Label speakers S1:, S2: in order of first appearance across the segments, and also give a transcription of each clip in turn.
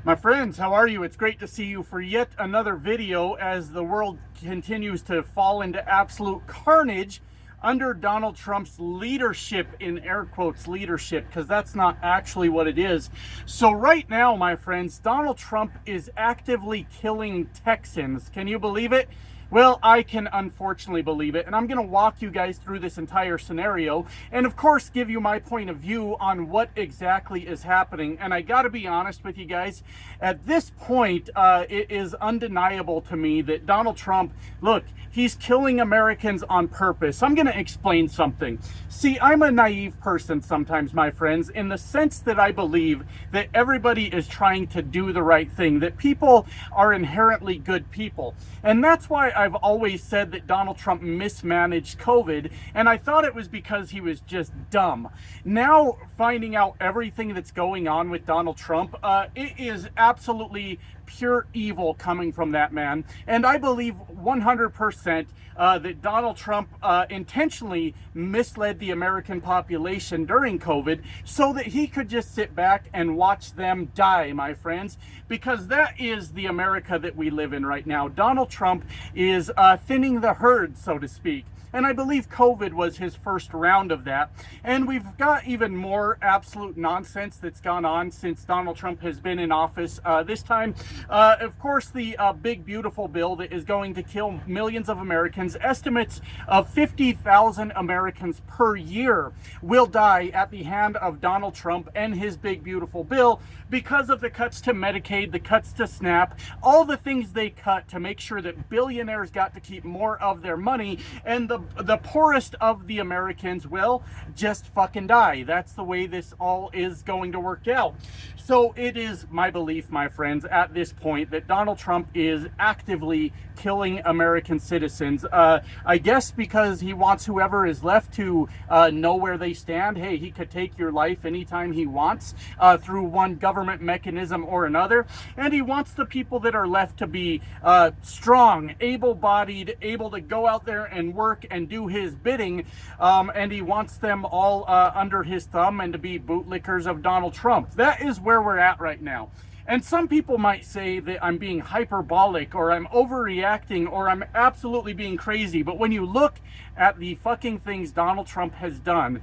S1: My friends, how are you? It's great to see you for yet another video as the world continues to fall into absolute carnage under Donald Trump's leadership, in air quotes leadership, because that's not actually what it is. So right now, my friends, Donald Trump is actively killing Texans. Can you believe it? Well, I can unfortunately believe it, and I'm going to walk you guys through this entire scenario and of course give you my point of view on what exactly is happening. And I got to be honest with you guys, at this point it is undeniable to me that Donald Trump, look, he's killing Americans on purpose. I'm going to explain something. See, I'm a naive person sometimes, my friends, in the sense that I believe that everybody is trying to do the right thing, that people are inherently good people. And that's why I've always said that Donald Trump mismanaged COVID, and I thought it was because he was just dumb. Now, finding out everything that's going on with Donald Trump, it is absolutely pure evil coming from that man. And I believe 100% that Donald Trump intentionally misled the American population during COVID so that he could just sit back and watch them die, my friends, because that is the America that we live in right now. Donald Trump is thinning the herd, so to speak. And I believe COVID was his first round of that. And we've got even more absolute nonsense that's gone on since Donald Trump has been in office. This time, of course, the big, beautiful bill that is going to kill millions of Americans. Estimates of 50,000 Americans per year will die at the hand of Donald Trump and his big, beautiful bill because of the cuts to Medicaid, the cuts to SNAP, all the things they cut to make sure that billionaires got to keep more of their money, and the poorest of the Americans will just fucking die. That's the way this all is going to work out. So it is my belief, my friends, at this point that Donald Trump is actively killing American citizens. I guess because he wants whoever is left to know where they stand. Hey, he could take your life anytime he wants through one government mechanism or another. And he wants the people that are left to be strong, able-bodied, able to go out there and work and do his bidding. And he wants them all under his thumb and to be bootlickers of Donald Trump. That is where we're at right now. And some people might say that I'm being hyperbolic or I'm overreacting or I'm absolutely being crazy. But when you look at the fucking things Donald Trump has done,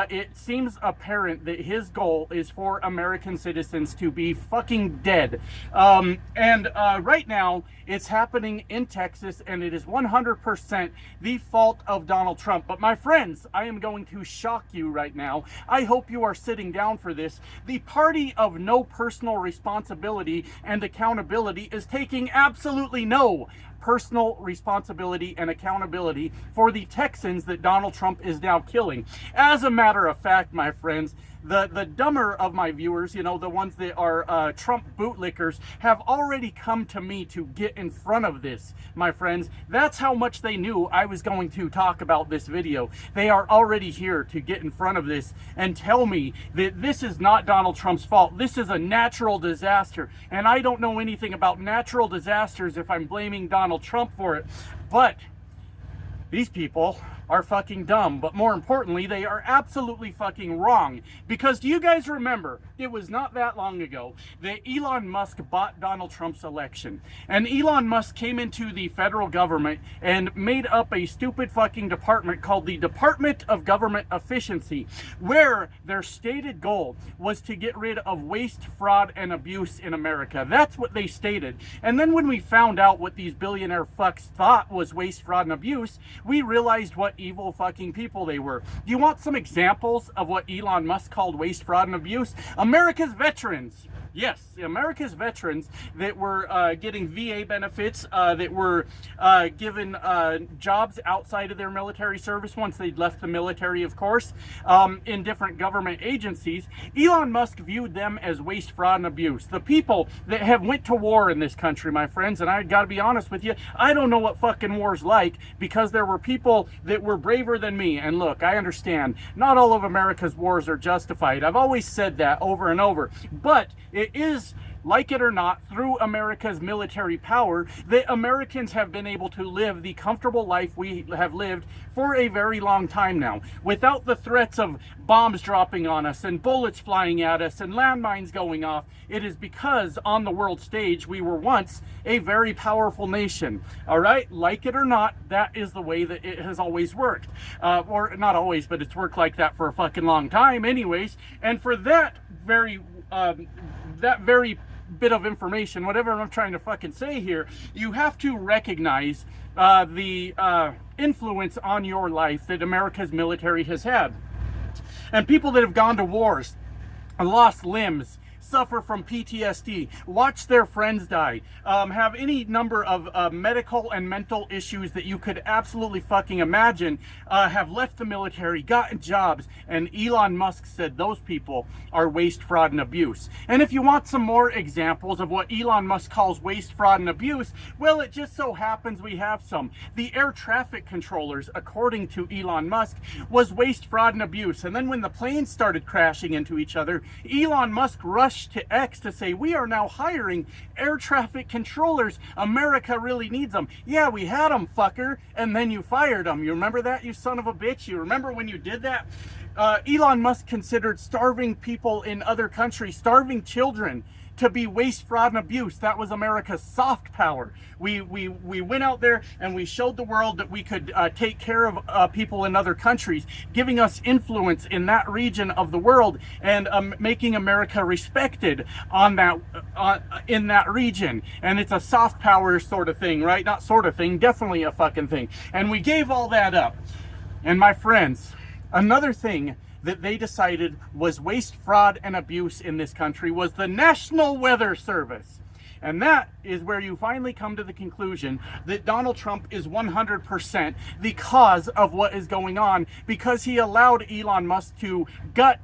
S1: it seems apparent that his goal is for American citizens to be fucking dead. Right now, it's happening in Texas, and it is 100% the fault of Donald Trump. But my friends, I am going to shock you right now. I hope you are sitting down for this. The party of no personal responsibility and accountability is taking absolutely no personal responsibility and accountability for the Texans that Donald Trump is now killing. As a matter of fact, my friends, the dumber of my viewers, you know, the ones that are Trump bootlickers, have already come to me to get in front of this, my friends. That's how much they knew I was going to talk about this video. They are already here to get in front of this and tell me that this is not Donald Trump's fault. This is a natural disaster. And I don't know anything about natural disasters if I'm blaming Donald Trump for it. But these people are fucking dumb, but more importantly, they are absolutely fucking wrong. Because do you guys remember, it was not that long ago that Elon Musk bought Donald Trump's election. And Elon Musk came into the federal government and made up a stupid fucking department called the Department of Government Efficiency, where their stated goal was to get rid of waste, fraud, and abuse in America. That's what they stated. And then when we found out what these billionaire fucks thought was waste, fraud, and abuse, we realized what evil fucking people they were. Do you want some examples of what Elon Musk called waste, fraud, and abuse? America's veterans. Yes, America's veterans that were getting VA benefits, that were given jobs outside of their military service once they'd left the military, of course, in different government agencies. Elon Musk viewed them as waste, fraud, and abuse. The people that have went to war in this country, my friends, and I gotta be honest with you, I don't know what fucking war's like, because there were people that were braver than me. And look, I understand, not all of America's wars are justified. I've always said that over and over. But it is like it or not, through America's military power, that Americans have been able to live the comfortable life we have lived for a very long time now, without the threats of bombs dropping on us and bullets flying at us and landmines going off. It is because on the world stage we were once a very powerful nation. All right, like it or not, that is the way that it has always worked, or not always, but it's worked like that for a fucking long time anyways. And for that very bit of information, whatever I'm trying to fucking say here, you have to recognize the influence on your life that America's military has had. And people that have gone to wars, lost limbs, suffer from PTSD, watch their friends die, have any number of medical and mental issues that you could absolutely fucking imagine, have left the military, gotten jobs, and Elon Musk said those people are waste, fraud, and abuse. And if you want some more examples of what Elon Musk calls waste, fraud, and abuse, well, it just so happens we have some. The air traffic controllers, according to Elon Musk, was waste, fraud, and abuse. And then when the planes started crashing into each other, Elon Musk rushed to X to say, we are now hiring air traffic controllers. America really needs them. Yeah, we had them, fucker, and then you fired them. You remember that, you son of a bitch? You remember when you did that? Elon Musk considered starving people in other countries, starving children, to be waste, fraud, and abuse. That was America's soft power. We went out there and we showed the world that we could take care of people in other countries, giving us influence in that region of the world, and making America respected on that in that region. And it's a soft power sort of thing, right? Not sort of thing, definitely a fucking thing. And we gave all that up. And my friends, another thing that they decided was waste, fraud, and abuse in this country was the National Weather Service. And that is where you finally come to the conclusion that Donald Trump is 100% the cause of what is going on, because he allowed Elon Musk to gut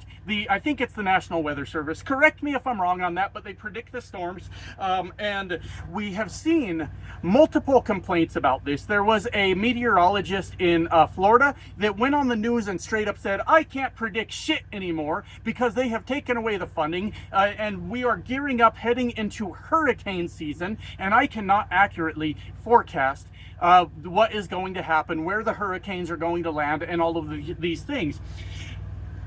S1: I think it's the National Weather Service. Correct me if I'm wrong on that, but they predict the storms. And we have seen multiple complaints about this. There was a meteorologist in Florida that went on the news and straight up said, I can't predict shit anymore because they have taken away the funding, and we are gearing up heading into hurricane season, and I cannot accurately forecast what is going to happen, where the hurricanes are going to land, and all of these things.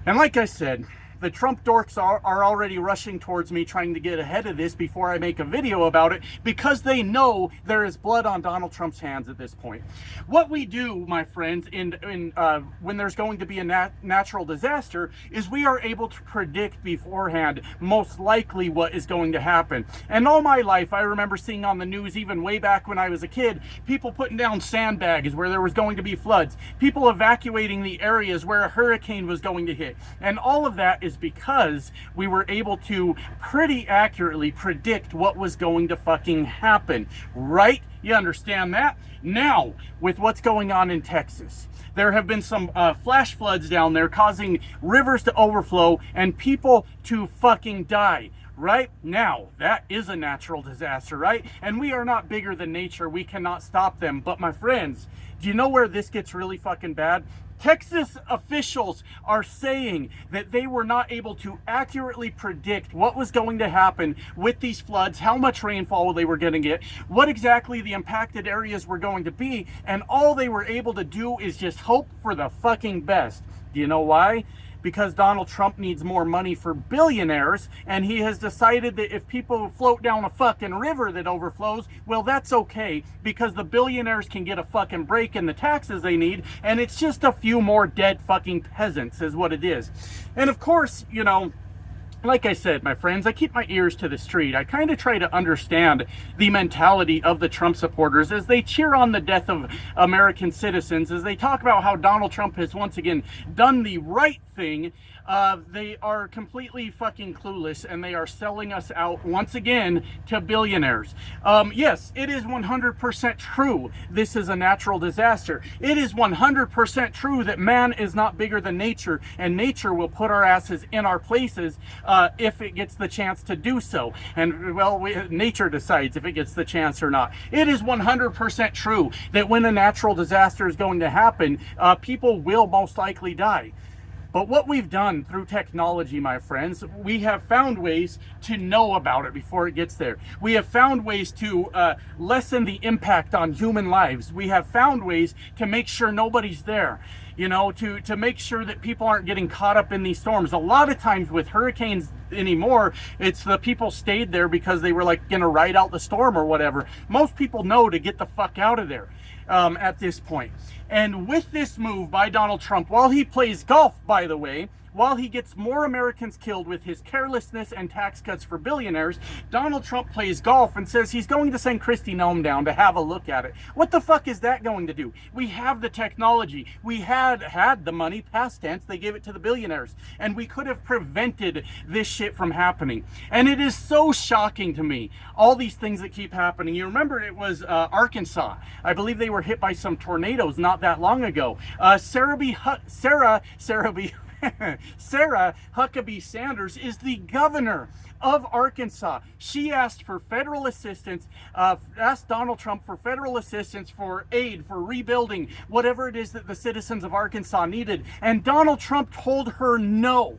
S1: And like I said, the Trump dorks are already rushing towards me, trying to get ahead of this before I make a video about it, because they know there is blood on Donald Trump's hands at this point. What we do, my friends, when there's going to be a natural disaster, is we are able to predict beforehand most likely what is going to happen. And all my life, I remember seeing on the news, even way back when I was a kid, people putting down sandbags where there was going to be floods, people evacuating the areas where a hurricane was going to hit. And all of that is because we were able to pretty accurately predict what was going to fucking happen, right? You understand that? Now, with what's going on in Texas, there have been some flash floods down there causing rivers to overflow and people to fucking die. Right now, that is a natural disaster, right? And we are not bigger than nature. We cannot stop them. But my friends, do you know where this gets really fucking bad? Texas officials are saying that they were not able to accurately predict what was going to happen with these floods, how much rainfall they were going to get, what exactly the impacted areas were going to be, and all they were able to do is just hope for the fucking best. Do you know why? Because Donald Trump needs more money for billionaires, and he has decided that if people float down a fucking river that overflows, well, that's okay, because the billionaires can get a fucking break in the taxes they need, and it's just a few more dead fucking peasants is what it is. And of course, you know, like I said, my friends, I keep my ears to the street. I kind of try to understand the mentality of the Trump supporters as they cheer on the death of American citizens, as they talk about how Donald Trump has once again done the right thing. They are completely fucking clueless, and they are selling us out once again to billionaires. Yes, it is 100% true this is a natural disaster. It is 100% true that man is not bigger than nature, and nature will put our asses in our places if it gets the chance to do so. And, well, nature decides if it gets the chance or not. It is 100% true that when a natural disaster is going to happen, people will most likely die. But what we've done through technology, my friends, we have found ways to know about it before it gets there. We have found ways to lessen the impact on human lives. We have found ways to make sure nobody's there, you know, to make sure that people aren't getting caught up in these storms. A lot of times with hurricanes anymore, it's the people stayed there because they were like gonna ride out the storm or whatever. Most people know to get the fuck out of there at this point. And with this move by Donald Trump, while he plays golf, by the way, while he gets more Americans killed with his carelessness and tax cuts for billionaires, Donald Trump plays golf and says he's going to send Kristi Noem down to have a look at it. What the fuck is that going to do? We have the technology. We had the money, past tense. They gave it to the billionaires. And we could have prevented this shit from happening. And it is so shocking to me, all these things that keep happening. You remember it was Arkansas. I believe they were hit by some tornadoes not that long ago. Sarah Huckabee Sanders is the governor of Arkansas. She asked for federal assistance, asked Donald Trump for federal assistance, for aid, for rebuilding, whatever it is that the citizens of Arkansas needed. And Donald Trump told her no.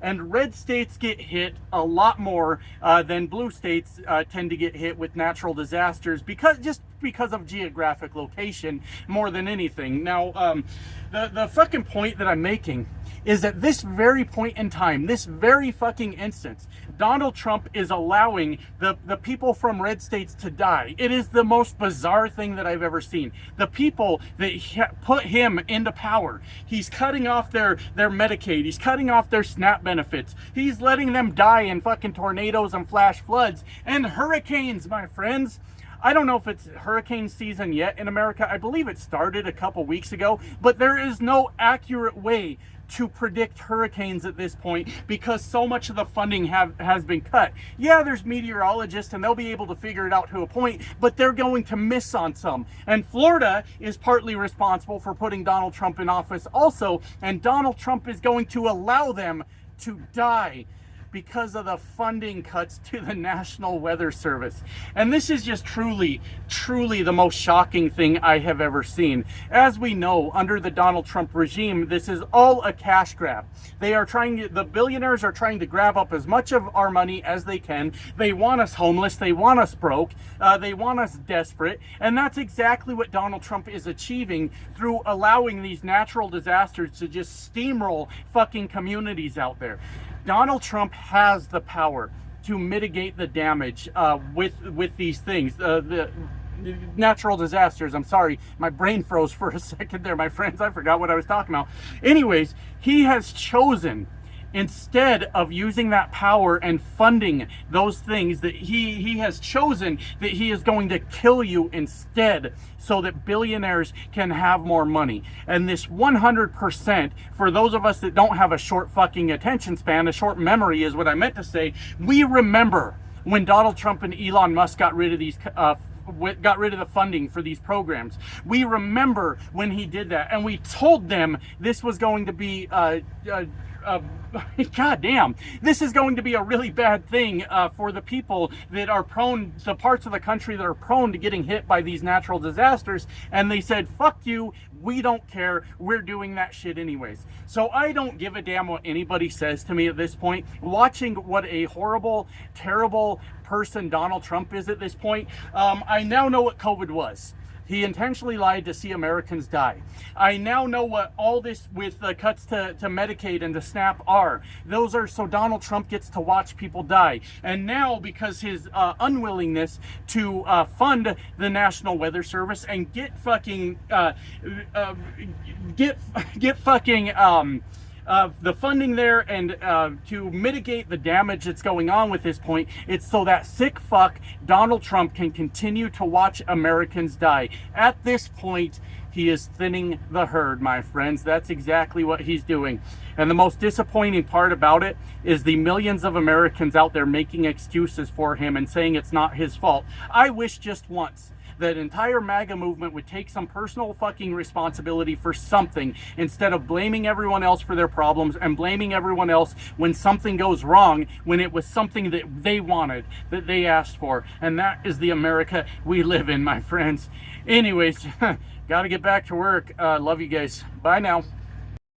S1: And red states get hit a lot more than blue states tend to get hit with natural disasters because of geographic location more than anything. Now, the fucking point that I'm making is at this very point in time, this very fucking instance, Donald Trump is allowing the people from red states to die. It is the most bizarre thing that I've ever seen. The people that put him into power, he's cutting off their Medicaid, he's cutting off their SNAP benefits, he's letting them die in fucking tornadoes and flash floods and hurricanes, my friends. I don't know if it's hurricane season yet in America. I believe it started a couple weeks ago, but there is no accurate way to predict hurricanes at this point because so much of the funding has been cut. Yeah, there's meteorologists and they'll be able to figure it out to a point, but they're going to miss on some. And Florida is partly responsible for putting Donald Trump in office also, and Donald Trump is going to allow them to die because of the funding cuts to the National Weather Service. And this is just truly the most shocking thing I have ever seen. As we know, under the Donald Trump regime, this is all a cash grab. The billionaires are trying to grab up as much of our money as they can. They want us homeless, they want us broke, they want us desperate, and that's exactly what Donald Trump is achieving through allowing these natural disasters to just steamroll fucking communities out there. Donald Trump has the power to mitigate the damage with these things. The natural disasters. I'm sorry, my brain froze for a second there, my friends. I forgot what I was talking about. Anyways, he has chosen, instead of using that power and funding those things, that he has chosen that he is going to kill you instead so that billionaires can have more money. And this 100%, for those of us that don't have a short fucking attention span, a short memory is what I meant to say, we remember when Donald Trump and Elon Musk got rid of the funding for these programs. We remember when he did that, and we told them this was going to be God damn, this is going to be a really bad thing for the people that are prone, the parts of the country that are prone to getting hit by these natural disasters. And they said, fuck you, we don't care, we're doing that shit anyways. So I don't give a damn what anybody says to me at this point. Watching what a horrible, terrible person Donald Trump is at this point, I now know what COVID was. He intentionally lied to see Americans die. I now know what all this with the cuts to Medicaid and to SNAP are. Those are so Donald Trump gets to watch people die. And now, because his unwillingness to fund the National Weather Service and get fucking the funding there and to mitigate the damage that's going on with this point, it's so that sick fuck Donald Trump can continue to watch Americans die. At this point, he is thinning the herd, my friends. That's exactly what he's doing. And the most disappointing part about it is the millions of Americans out there making excuses for him and saying it's not his fault. I wish just once that entire MAGA movement would take some personal fucking responsibility for something instead of blaming everyone else for their problems and blaming everyone else when something goes wrong, when it was something that they wanted, that they asked for. And that is the America we live in, my friends. Anyways, gotta get back to work. Love you guys. Bye now.